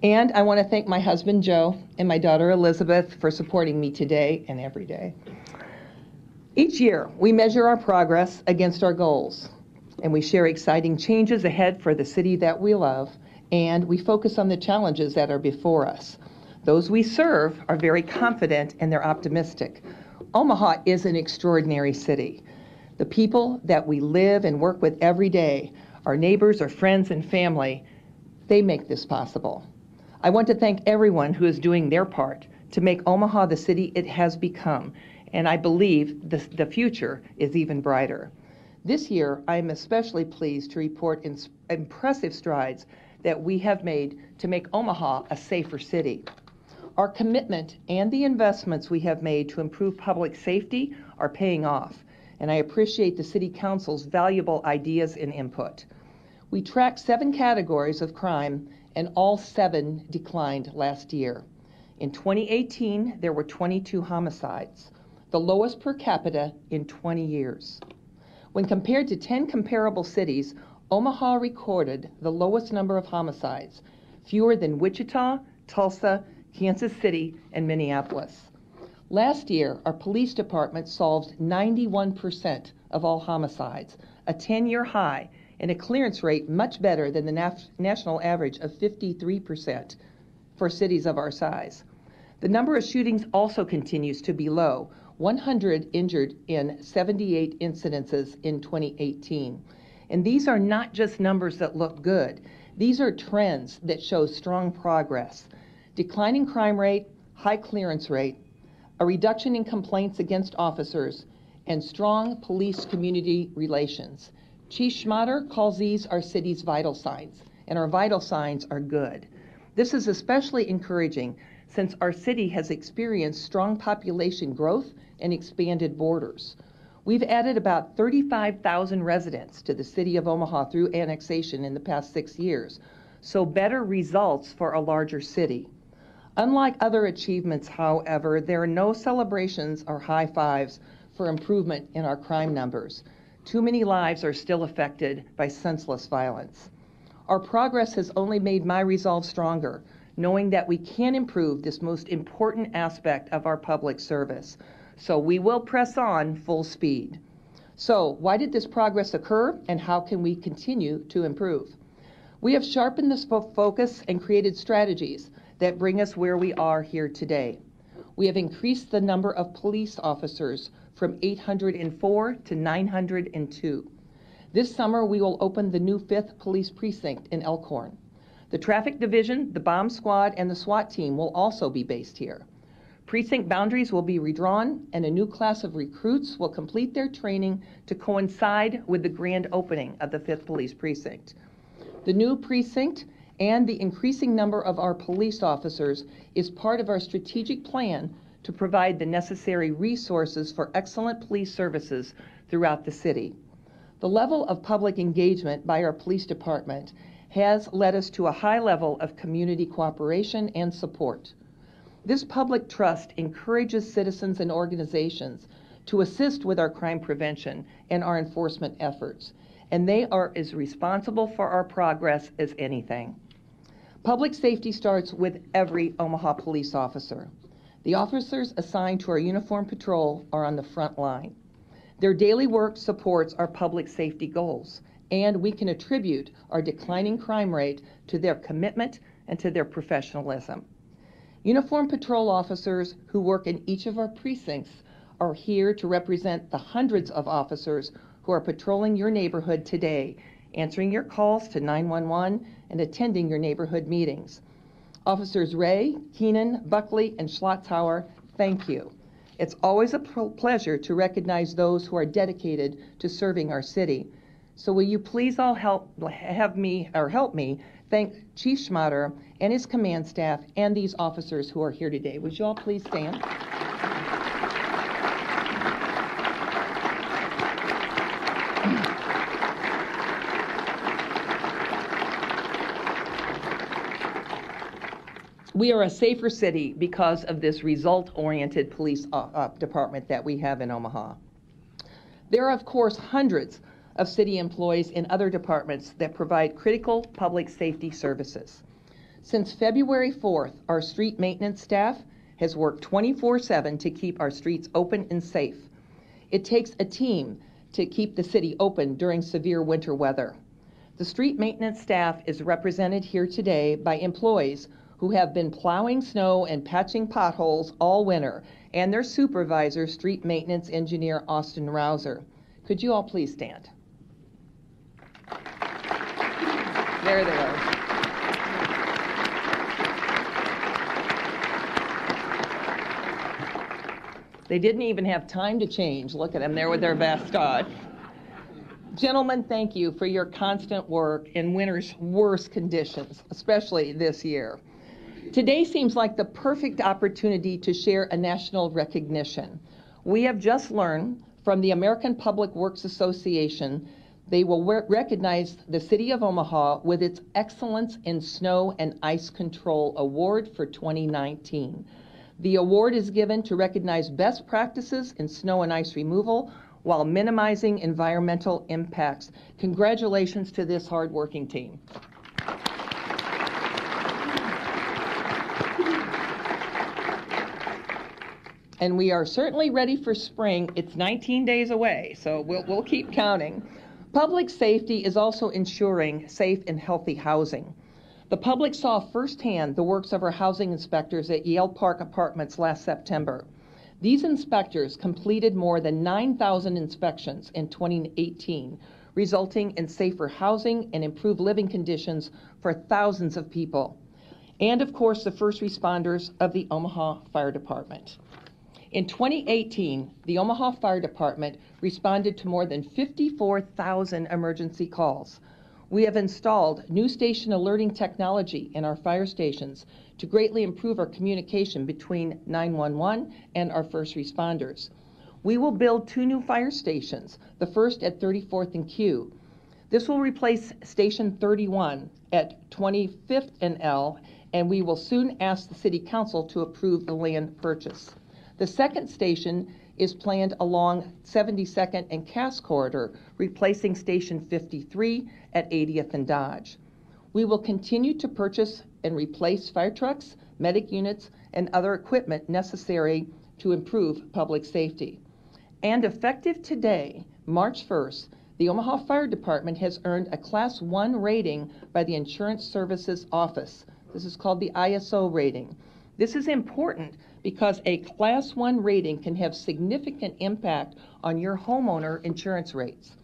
And I want to thank my husband, Joe, and my daughter, Elizabeth, for supporting me today and every day. Each year, we measure our progress against our goals, and we share exciting changes ahead for the city that we love, and we focus on the challenges that are before us. Those we serve are very confident and they're optimistic. Omaha is an extraordinary city. The people that we live and work with every day, our neighbors, our friends, and family, they make this possible. I want to thank everyone who is doing their part to make Omaha the city it has become, and I believe the future is even brighter. This year, I am especially pleased to report impressive strides that we have made to make Omaha a safer city. Our commitment and the investments we have made to improve public safety are paying off, and I appreciate the City Council's valuable ideas and input. We tracked 7 categories of crime, and all 7 declined last year. In 2018, there were 22 homicides, the lowest per capita in 20 years. When compared to 10 comparable cities, Omaha recorded the lowest number of homicides, fewer than Wichita, Tulsa, Kansas City, and Minneapolis. Last year, our police department solved 91% of all homicides, a 10-year high, and a clearance rate much better than the national average of 53% for cities of our size. The number of shootings also continues to be low, 100 injured in 78 incidences in 2018. And these are not just numbers that look good. These are trends that show strong progress. Declining crime rate, high clearance rate, a reduction in complaints against officers, and strong police-community relations. Chief Schmatter calls these our city's vital signs, and our vital signs are good. This is especially encouraging since our city has experienced strong population growth and expanded borders. We've added about 35,000 residents to the city of Omaha through annexation in the past 6 years, so better results for a larger city. Unlike other achievements, however, there are no celebrations or high fives for improvement in our crime numbers. Too many lives are still affected by senseless violence. Our progress has only made my resolve stronger, knowing that we can improve this most important aspect of our public service. So we will press on full speed. So why did this progress occur, and how can we continue to improve? We have sharpened this focus and created strategies that bring us where we are here today. We have increased the number of police officers from 804 to 902. This summer, we will open the new 5th Police Precinct in Elkhorn. The Traffic Division, the Bomb Squad, and the SWAT team will also be based here. Precinct boundaries will be redrawn, and a new class of recruits will complete their training to coincide with the grand opening of the 5th Police Precinct. The new precinct and the increasing number of our police officers is part of our strategic plan to provide the necessary resources for excellent police services throughout the city. The level of public engagement by our police department has led us to a high level of community cooperation and support. This public trust encourages citizens and organizations to assist with our crime prevention and our enforcement efforts, and they are as responsible for our progress as anything. Public safety starts with every Omaha police officer. The officers assigned to our uniform patrol are on the front line. Their daily work supports our public safety goals, and we can attribute our declining crime rate to their commitment and to their professionalism. Uniform patrol officers who work in each of our precincts are here to represent the hundreds of officers who are patrolling your neighborhood today, answering your calls to 911 and attending your neighborhood meetings. Officers Ray, Keenan, Buckley, and Schlotzhauer, thank you. It's always a pleasure to recognize those who are dedicated to serving our city. So will you please all help me thank Chief Schmatter and his command staff and these officers who are here today. Would you all please stand? We are a safer city because of this result-oriented police department that we have in Omaha. There are, of course, hundreds of city employees in other departments that provide critical public safety services. Since February 4th, our street maintenance staff has worked 24/7 to keep our streets open and safe. It takes a team to keep the city open during severe winter weather. The street maintenance staff is represented here today by employees who have been plowing snow and patching potholes all winter, and their supervisor, street maintenance engineer Austin Rouser. Could you all please stand? There they are. They didn't even have time to change. Look at them there with their vest on. Gentlemen, thank you for your constant work in winter's worst conditions, especially this year. Today seems like the perfect opportunity to share a national recognition. We have just learned from the American Public Works Association they will recognize the City of Omaha with its Excellence in Snow and Ice Control Award for 2019. The award is given to recognize best practices in snow and ice removal while minimizing environmental impacts. Congratulations to this hardworking team. And we are certainly ready for spring. It's 19 days away, so we'll keep counting. Public safety is also ensuring safe and healthy housing. The public saw firsthand the works of our housing inspectors at Yale Park Apartments last September. These inspectors completed more than 9,000 inspections in 2018, resulting in safer housing and improved living conditions for thousands of people. And of course, the first responders of the Omaha Fire Department. In 2018, the Omaha Fire Department responded to more than 54,000 emergency calls. We have installed new station alerting technology in our fire stations to greatly improve our communication between 911 and our first responders. We will build 2 new fire stations, the first at 34th and Q. This will replace Station 31 at 25th and L, and we will soon ask the City Council to approve the land purchase. The second station is planned along 72nd and Cass Corridor, replacing Station 53 at 80th and Dodge. We will continue to purchase and replace fire trucks, medic units, and other equipment necessary to improve public safety. And effective today, March 1st, the Omaha Fire Department has earned a Class 1 rating by the Insurance Services Office. This is called the ISO rating. This is important because a Class 1 rating can have significant impact on your homeowner insurance rates.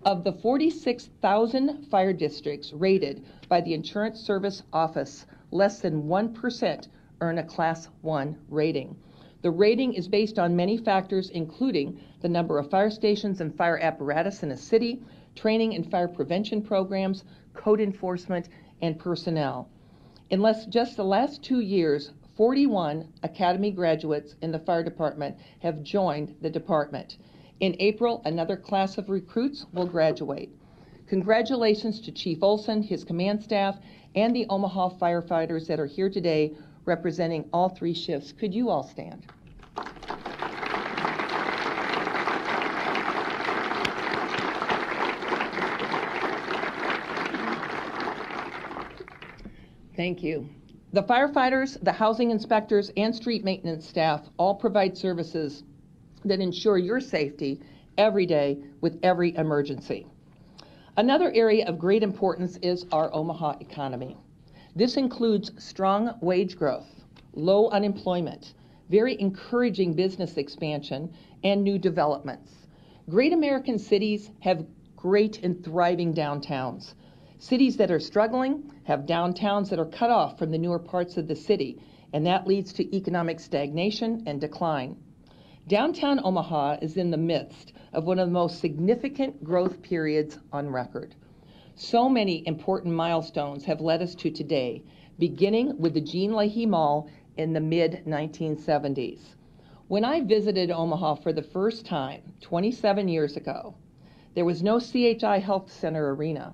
Of the 46,000 fire districts rated by the Insurance Service Office, less than 1% earn a Class 1 rating. The rating is based on many factors, including the number of fire stations and fire apparatus in a city, training and fire prevention programs, code enforcement, and personnel. In just the last 2 years, 41 Academy graduates in the fire department have joined the department. In April, another class of recruits will graduate. Congratulations to Chief Olson, his command staff, and the Omaha firefighters that are here today representing all 3 shifts. Could you all stand? Thank you. The firefighters, the housing inspectors, and street maintenance staff all provide services that ensure your safety every day with every emergency. Another area of great importance is our Omaha economy. This includes strong wage growth, low unemployment, very encouraging business expansion, and new developments. Great American cities have great and thriving downtowns. Cities that are struggling have downtowns that are cut off from the newer parts of the city, and that leads to economic stagnation and decline. Downtown Omaha is in the midst of one of the most significant growth periods on record. So many important milestones have led us to today, beginning with the Jean Leahy Mall in the mid-1970s. When I visited Omaha for the first time 27 years ago, there was no CHI Health Center Arena.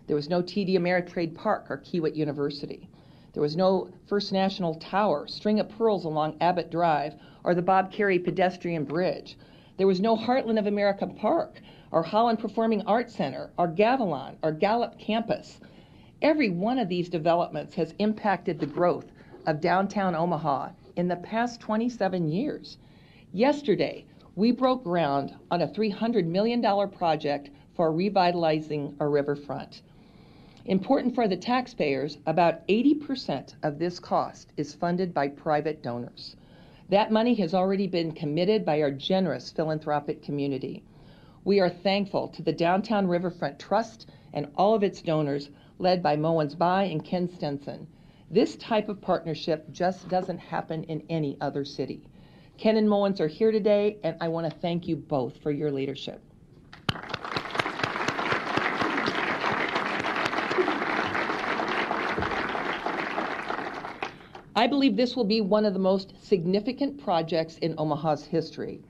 There was no TD Ameritrade Park or Kiewit University. There was no First National Tower, String of Pearls along Abbott Drive, or the Bob Carey Pedestrian Bridge. There was no Heartland of America Park, or Holland Performing Arts Center, or Gavilan, or Gallup Campus. Every one of these developments has impacted the growth of downtown Omaha in the past 27 years. Yesterday, we broke ground on a $300 million project for revitalizing our riverfront. Important for the taxpayers, about 80% of this cost is funded by private donors. That money has already been committed by our generous philanthropic community. We are thankful to the Downtown Riverfront Trust and all of its donors, led by Moens Bai and Ken Stenson. This type of partnership just doesn't happen in any other city. Ken and Moens are here today, and I want to thank you both for your leadership. I believe this will be one of the most significant projects in Omaha's history.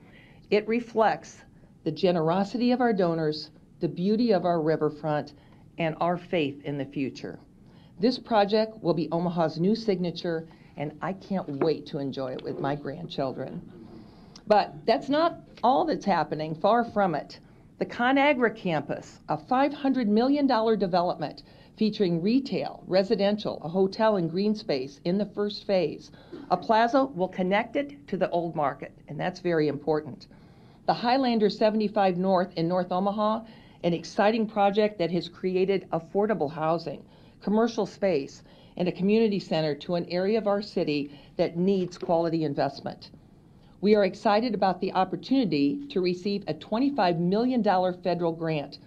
It reflects the generosity of our donors, the beauty of our riverfront, and our faith in the future. This project will be Omaha's new signature, and I can't wait to enjoy it with my grandchildren. But that's not all that's happening, far from it. The ConAgra campus, a $500 million development featuring retail, residential, a hotel and green space in the first phase. A plaza will connect it to the old market, and that's very important. The Highlander 75 North in North Omaha, an exciting project that has created affordable housing, commercial space, and a community center to an area of our city that needs quality investment. We are excited about the opportunity to receive a $25 million federal grant.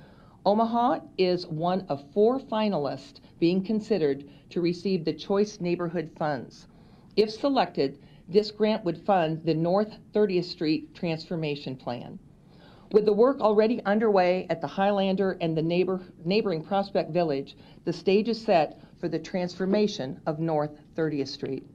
Omaha is one of 4 finalists being considered to receive the Choice Neighborhood Funds. If selected, this grant would fund the North 30th Street Transformation Plan. With the work already underway at the Highlander and the neighboring Prospect Village, the stage is set for the transformation of North 30th Street.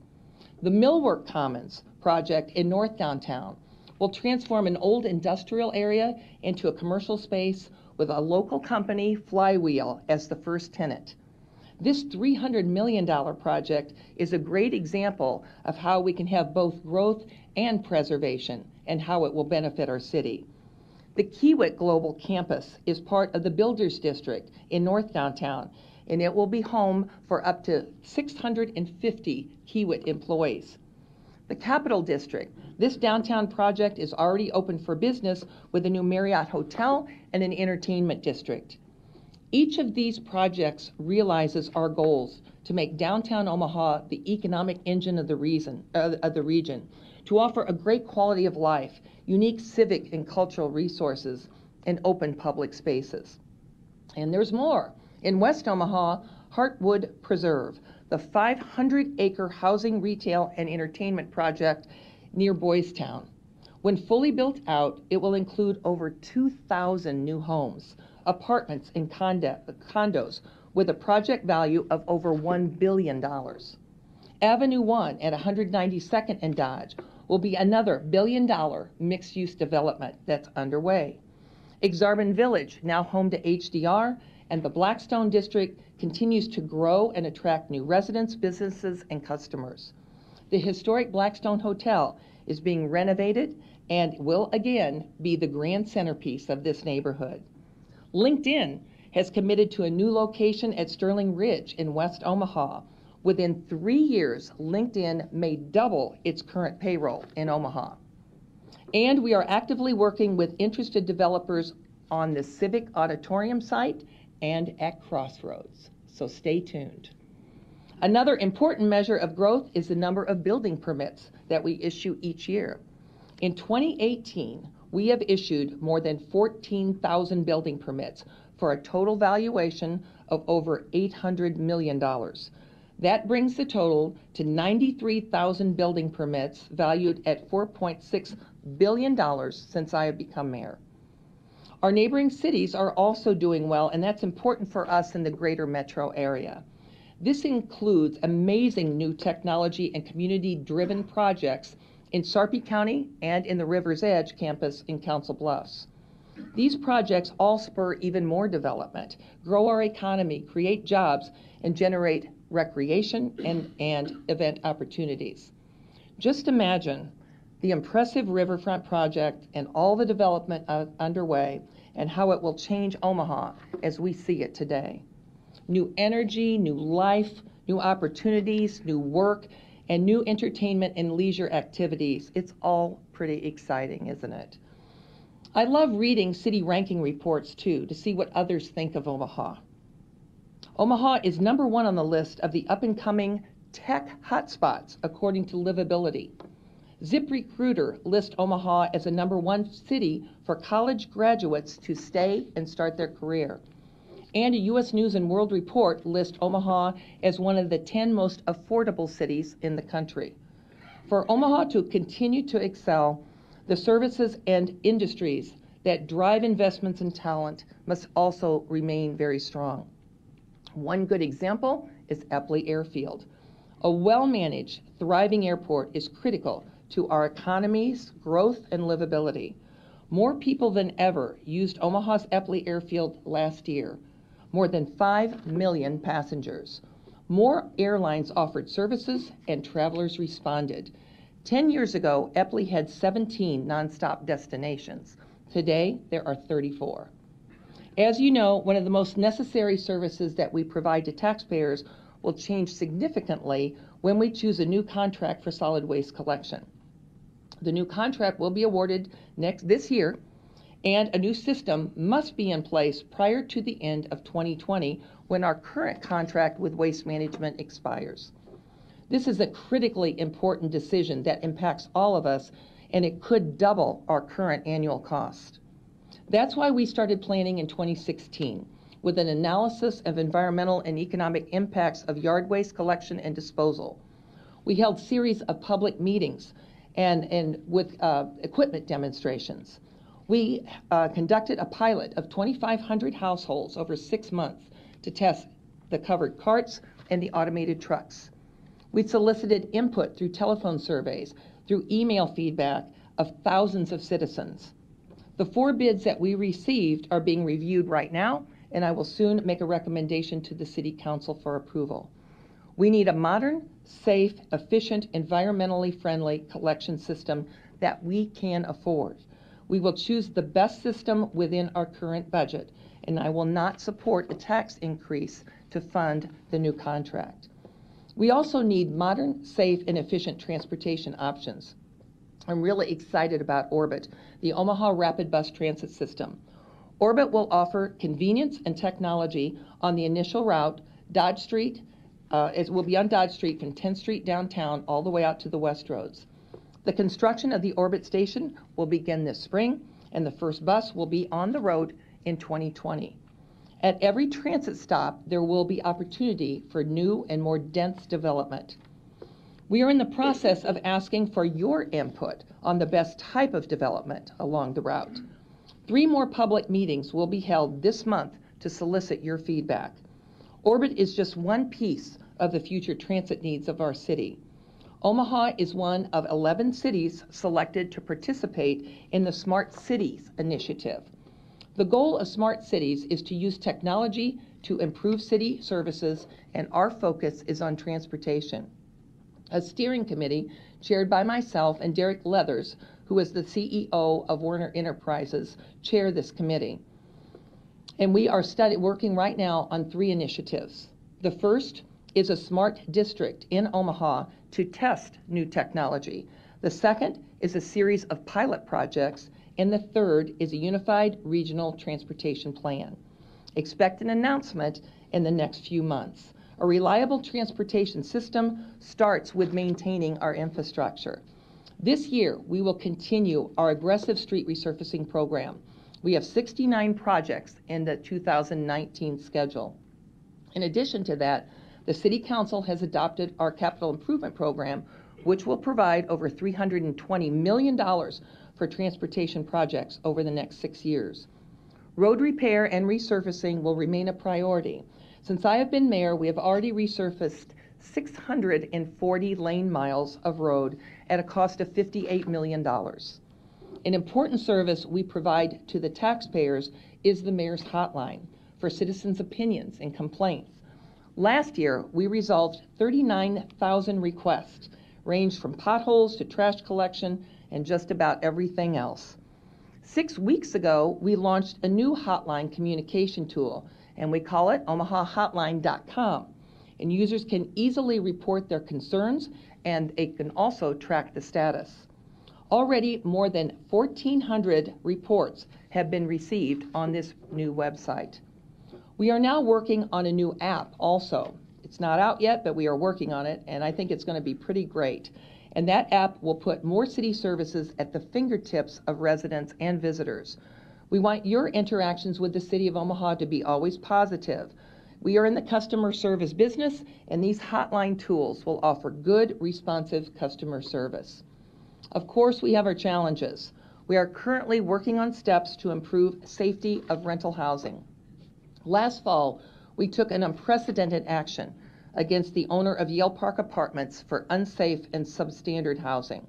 The Millwork Commons project in North Downtown will transform an old industrial area into a commercial space with a local company, Flywheel, as the first tenant. This $300 million project is a great example of how we can have both growth and preservation and how it will benefit our city. The Kiewit Global Campus is part of the Builders District in North Downtown, and it will be home for up to 650 Kiewit employees. The Capital District, this downtown project is already open for business with a new Marriott Hotel and an entertainment district. Each of these projects realizes our goals to make downtown Omaha the economic engine of the region, to offer a great quality of life, unique civic and cultural resources, and open public spaces. And there's more. In West Omaha, Heartwood Preserve, the 500-acre housing, retail, and entertainment project near Boys Town. When fully built out, it will include over 2,000 new homes, apartments, and condos with a project value of over $1 billion. Avenue 1 at 192nd and Dodge will be another billion-dollar mixed-use development that's underway. Exarban Village, now home to HDR, and the Blackstone District continues to grow and attract new residents, businesses, and customers. The historic Blackstone Hotel is being renovated and will again be the grand centerpiece of this neighborhood. LinkedIn has committed to a new location at Sterling Ridge in West Omaha. Within 3 years, LinkedIn may double its current payroll in Omaha. And we are actively working with interested developers on the Civic Auditorium site and at Crossroads, so stay tuned. Another important measure of growth is the number of building permits that we issue each year. In 2018, we have issued more than 14,000 building permits for a total valuation of over $800 million. That brings the total to 93,000 building permits valued at $4.6 billion since I have become mayor. Our neighboring cities are also doing well, and that's important for us in the greater metro area. This includes amazing new technology and community-driven projects in Sarpy County and in the River's Edge campus in Council Bluffs. These projects all spur even more development, grow our economy, create jobs, and generate recreation and event opportunities. Just imagine the impressive riverfront project and all the development underway and how it will change Omaha as we see it today. new energy, new life, new opportunities, new work, and new entertainment and leisure activities. It's all pretty exciting, isn't it? I love reading city ranking reports, too, to see what others think of Omaha. Omaha is number 1 on the list of the up-and-coming tech hotspots, according to Livability. ZipRecruiter lists Omaha as a number 1 city for college graduates to stay and start their career. And a U.S. News & World Report lists Omaha as one of the 10 most affordable cities in the country. For Omaha to continue to excel, the services and industries that drive investments and talent must also remain very strong. One good example is Eppley Airfield. A well-managed, thriving airport is critical to our economy's growth and livability. More people than ever used Omaha's Eppley Airfield last year, more than 5 million passengers. More airlines offered services and travelers responded. 10 years ago, Eppley had 17 nonstop destinations. Today, there are 34. As you know, one of the most necessary services that we provide to taxpayers will change significantly when we choose a new contract for solid waste collection. The new contract will be awarded this year, and a new system must be in place prior to the end of 2020 when our current contract with Waste Management expires. This is a critically important decision that impacts all of us, and it could double our current annual cost. That's why we started planning in 2016 with an analysis of environmental and economic impacts of yard waste collection and disposal. We held series of public meetings and with equipment demonstrations. We conducted a pilot of 2,500 households over 6 months to test the covered carts and the automated trucks. We solicited input through telephone surveys, through email feedback of thousands of citizens. The 4 bids that we received are being reviewed right now, and I will soon make a recommendation to the City Council for approval. We need a modern, safe, efficient, environmentally friendly collection system that we can afford. We will choose the best system within our current budget, and I will not support a tax increase to fund the new contract. We also need modern, safe, and efficient transportation options. I'm really excited about Orbit, the Omaha Rapid Bus Transit System. Orbit will offer convenience and technology on the initial route, Dodge Street. It will be on Dodge Street from 10th Street downtown all the way out to the West Roads. The construction of the Orbit station will begin this spring, and the first bus will be on the road in 2020. At every transit stop, there will be opportunity for new and more dense development. We are in the process of asking for your input on the best type of development along the route. 3 more public meetings will be held this month to solicit your feedback. Orbit is just one piece of the future transit needs of our city. Omaha is one of 11 cities selected to participate in the Smart Cities initiative. The goal of Smart Cities is to use technology to improve city services, and our focus is on transportation. A steering committee chaired by myself and Derek Leathers, who is the CEO of Werner Enterprises, chair this committee. And we are working right now on 3 initiatives. The first is a smart district in Omaha to test new technology. The second is a series of pilot projects, and the third is a unified regional transportation plan. Expect an announcement in the next few months. A reliable transportation system starts with maintaining our infrastructure. This year, we will continue our aggressive street resurfacing program. We have 69 projects in the 2019 schedule. In addition to that, the City Council has adopted our capital improvement program, which will provide over $320 million for transportation projects over the next 6 years. Road repair and resurfacing will remain a priority. Since I have been mayor, we have already resurfaced 640 lane miles of road at a cost of $58 million. An important service we provide to the taxpayers is the mayor's hotline for citizens' opinions and complaints. Last year, we resolved 39,000 requests, ranged from potholes to trash collection and just about everything else. 6 weeks ago, we launched a new hotline communication tool, and we call it omahahotline.com. And users can easily report their concerns, and they can also track the status. Already, more than 1,400 reports have been received on this new website. We are now working on a new app also. It's not out yet, but we are working on it, and I think it's going to be pretty great. And that app will put more city services at the fingertips of residents and visitors. We want your interactions with the City of Omaha to be always positive. We are in the customer service business, and these hotline tools will offer good, responsive customer service. Of course, we have our challenges. We are currently working on steps to improve safety of rental housing. Last fall, we took an unprecedented action against the owner of Yale Park Apartments for unsafe and substandard housing.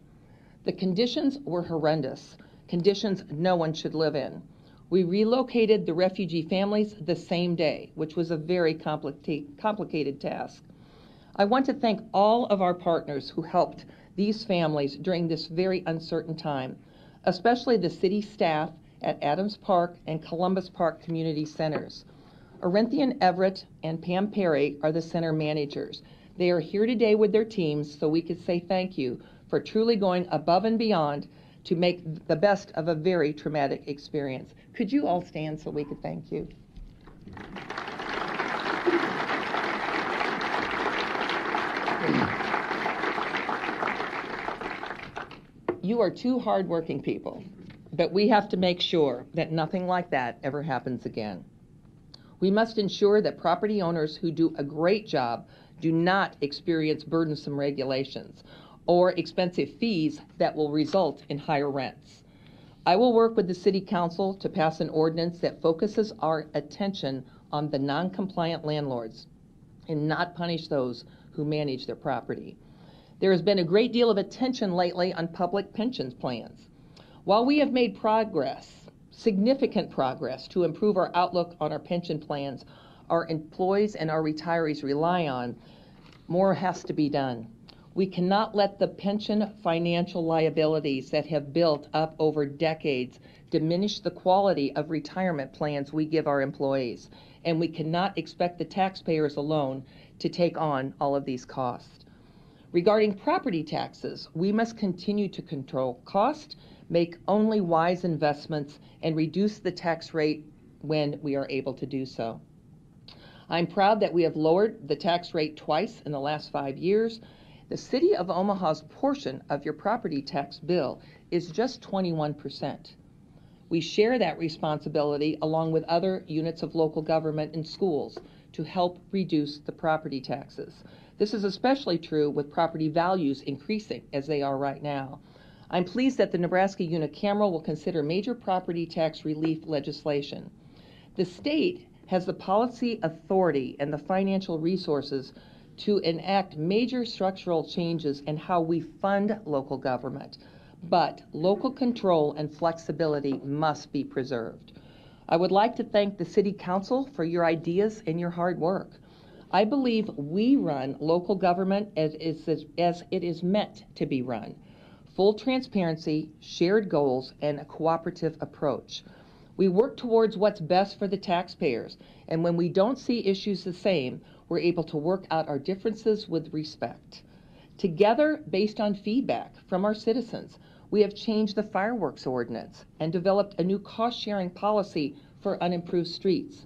The conditions were horrendous, conditions no one should live in. We relocated the refugee families the same day, which was a very complicated task. I want to thank all of our partners who helped these families during this very uncertain time, especially the city staff at Adams Park and Columbus Park Community Centers. Arenthian Everett and Pam Perry are the center managers. They are here today with their teams so we could say thank you for truly going above and beyond to make the best of a very traumatic experience. Could you all stand so we could thank you? You are two hardworking people, but we have to make sure that nothing like that ever happens again. We must ensure that property owners who do a great job do not experience burdensome regulations or expensive fees that will result in higher rents. I will work with the City Council to pass an ordinance that focuses our attention on the non-compliant landlords and not punish those who manage their property. There has been a great deal of attention lately on public pensions plans. While we have made progress, significant progress, to improve our outlook on our pension plans our employees and our retirees rely on, more has to be done. We cannot let the pension financial liabilities that have built up over decades diminish the quality of retirement plans we give our employees, and we cannot expect the taxpayers alone to take on all of these costs. Regarding property taxes, we must continue to control cost, make only wise investments, and reduce the tax rate when we are able to do so. I'm proud that we have lowered the tax rate twice in the last 5 years. The City of Omaha's portion of your property tax bill is just 21%. We share that responsibility along with other units of local government and schools to help reduce the property taxes. This is especially true with property values increasing as they are right now. I'm pleased that the Nebraska unicameral will consider major property tax relief legislation. The state has the policy authority and the financial resources to enact major structural changes in how we fund local government, but local control and flexibility must be preserved. I would like to thank the City Council for your ideas and your hard work. I believe we run local government as it is meant to be run. Full transparency, shared goals, and a cooperative approach. We work towards what's best for the taxpayers, and when we don't see issues the same, we're able to work out our differences with respect. Together, based on feedback from our citizens, we have changed the fireworks ordinance and developed a new cost-sharing policy for unimproved streets.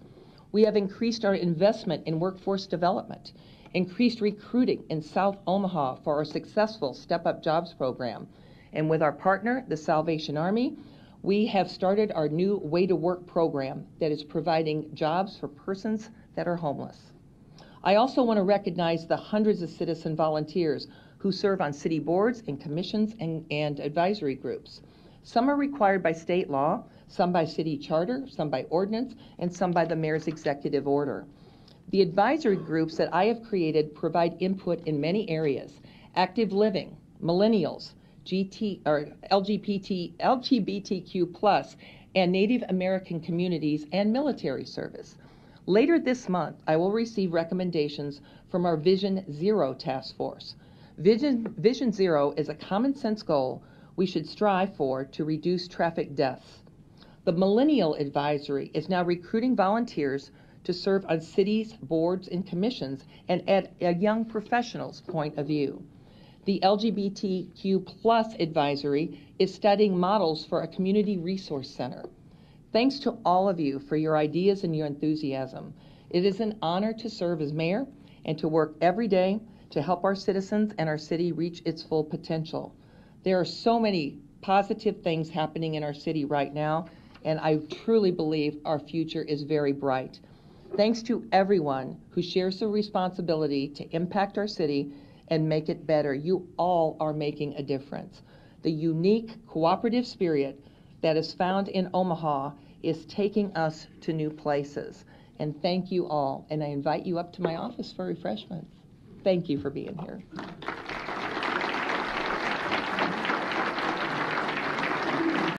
We have increased our investment in workforce development, increased recruiting in South Omaha for our successful Step Up Jobs program, and with our partner, the Salvation Army, we have started our new Way to Work program that is providing jobs for persons that are homeless. I also want to recognize the hundreds of citizen volunteers who serve on city boards and commissions and advisory groups. Some are required by state law, some by city charter, some by ordinance, and some by the mayor's executive order. The advisory groups that I have created provide input in many areas: active living, millennials, LGBTQ+, and Native American communities, and military service. Later this month, I will receive recommendations from our Vision Zero task force. Vision Zero is a common sense goal we should strive for to reduce traffic deaths. The Millennial Advisory is now recruiting volunteers to serve on cities, boards, and commissions, and add a young professional's point of view. The LGBTQ plus advisory is studying models for a community resource center. Thanks to all of you for your ideas and your enthusiasm. It is an honor to serve as mayor and to work every day to help our citizens and our city reach its full potential. There are so many positive things happening in our city right now, and I truly believe our future is very bright. Thanks to everyone who shares the responsibility to impact our city and make it better. You all are making a difference. The unique cooperative spirit that is found in Omaha is taking us to new places. And thank you all. And I invite you up to my office for refreshments. Thank you for being here.